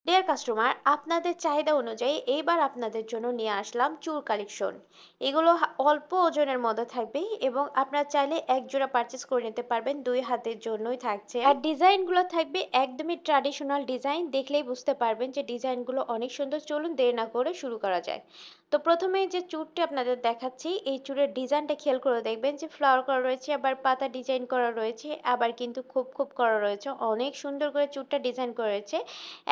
Deer customer, আপনাদের চাহিদা অনুযায়ী এইবার আপনাদের জন্য নিয়ে আসলাম চুল কালেকশন। এগুলো অল্প ওজনের মধ্যে থাকবে এবং আপনারা চাইলে এক জোড়া পারচেস করে নিতে পারবেন, দুই হাতের জন্যই থাকছে। আর ডিজাইনগুলো থাকবে একদমই ট্র্যাডিশনাল ডিজাইন, দেখলেই বুঝতে পারবেন যে ডিজাইনগুলো অনেক সুন্দর। চলুন দেরি না করে শুরু করা যায়। তো প্রথমেই যে চুড়টি আপনাদের দেখাচ্ছি, এই চুড়ের ডিজাইনটা খেয়াল করে দেখবেন যে ফ্লাওয়ার করা রয়েছে, আবার পাতা ডিজাইন করা রয়েছে, আবার কিন্তু খুব খুব করা রয়েছে। অনেক সুন্দর করে চুড়টা ডিজাইন করেছে,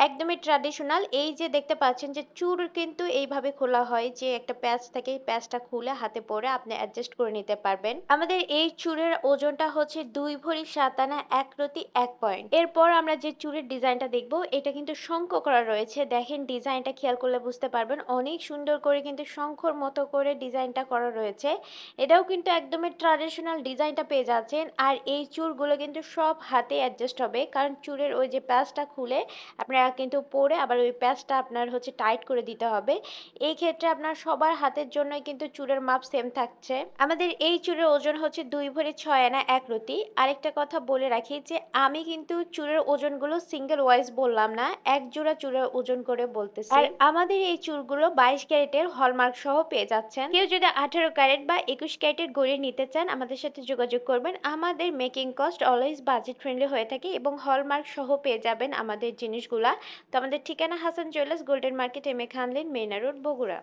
একদমই ট্র্যাডিশনাল। এই যে দেখতে পাচ্ছেন যে চুড় কিন্তু এইভাবে খোলা হয়, যে একটা প্যাচ থাকে, এই প্যাচটা খুলে হাতে পরে আপনি অ্যাডজাস্ট করে নিতে পারবেন। আমাদের এই চুড়ের ওজনটা হচ্ছে 2 ভরি 7 আনা 1 রতি 1 পয়েন্ট। এরপর আমরা যে চুড়ের ডিজাইনটা দেখব, এটা কিন্তু শঙ্খ করা রয়েছে। দেখেন ডিজাইনটা খেয়াল করলে বুঝতে পারবেন, অনেক সুন্দর করে কিন্তু শঙ্খর মতো করে ডিজাইনটা করা রয়েছে। এটাও কিন্তু একদমই ট্র্যাডিশনাল ডিজাইনটা পেয়ে যাচ্ছেন। আর এই চুড়গুলো কিন্তু সব হাতে অ্যাডজাস্ট হবে, কারণ চুড়ের ওই যে প্যাচটা খুলে আপনারা কিন্তু পরে আবার ওই প্যাচটা আপনার হচ্ছে টাইট করে দিতে হবে। এই ক্ষেত্রে আপনার সবার হাতের জন্যই কিন্তু চুড়ের মাপ সেম থাকছে। আমাদের এই চুড়ের ওজন হচ্ছে 2 ভরি 6 আনা 1 রতি। আরেকটা কথা বলে রাখি যে আমি কিন্তু চুড়ের ওজনগুলো সিঙ্গেল ওয়াইজ বললাম না, এক জোড়া চুড়ের ওজন করে বলতেছি। আর আমাদের এই চুড়গুলো 22 ক্যারেটের হলমার্ক সহ পেয়ে যাচ্ছেন। কেউ যদি 18 ক্যারেট বা 21 ক্যারেটের গড়িয়ে নিতে চান, আমাদের সাথে যোগাযোগ করবেন। আমাদের making cost always budget friendly হয়ে থাকে এবং হলমার্ক সহ পেয়ে যাবেন আমাদের জিনিসগুলা। তো আমাদের ঠিকানা Hasan jewellers, golden market, M A Khan lane, Marina road, Bogura.